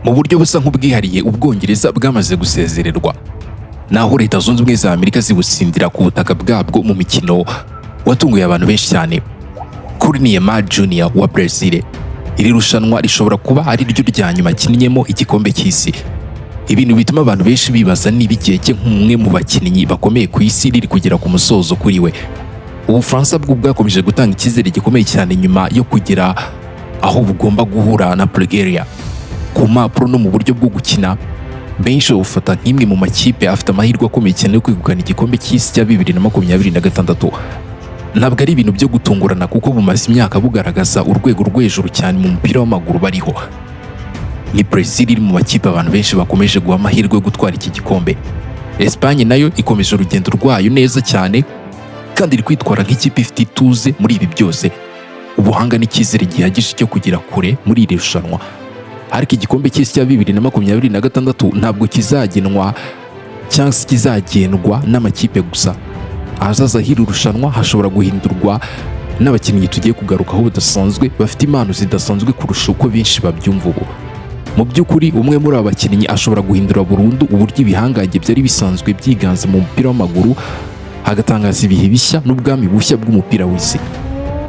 mu buryo busa nk'ubwihariye Ubwongereza bwamaze gusezererwa, naho Leta Zunze Ubumwe za Amerika zibutsindira ku butaka bwabwo mu mikino watunguye abantu benshi cyane. Kuri Neymar Jr wa Brazil, iri rushanwa rishobora kuba ari ryo rya nyuma akinnyemo igikombe cy'isi. Ibintu bituma abantu benshi bibaza niba igihe cye nk'umwe mu bakinnyi bakomeye ku isi riri kugera ku musozo kuri we. Ubufaransa bwo bwakomeje gutanga icyizere gikomeye cyane nyuma yo kugera aho bugomba guhura na Bulgaria. Ku mpapuro no mu buryo bwo gukina, benshi bufata nk'imwe mu makipe afite amahirwe akomeye cyane yo kwegukana igikombe cy'isi cya 2026. Ntabwo ari ibintu byo gutungurana kuko bumaze imyaka bugaragaza urwego rw'ejuru cyane mu mupira w'amaguru bariho. Ni Brazil iri mu makipe abantu benshi bakomeje guha amahirwe yo gutwara iki gikombe. Espagne nayo ikomeje urugendo rwayo neza cyane kandi iri kwitwara nk'ikipe ifite ituze muri ibi byose, ubuhanga n'icyizere gihagije cyo kugera kure muri iri rushanwa. Ariko igikombe cy'isi cya 2026 ntabwo kizagenwa cyangwa se kizagendwa n'amakipe gusa. Ahazaza h'iri rushanwa hashobora guhindurwa n'abakinnyi tugiye kugarukaho badasanzwe bafite impano zidasanzwe kurusha uko benshi babyumva ubu. Mu by'ukuri umwe muri aba bakinnyi ashobora guhindura burundu uburyo ibihangange byari bisanzwe byiganze mu mupira w'amaguru, hagatangaza ibihe bishya n'ubwami bushya bw'umupira w'isi.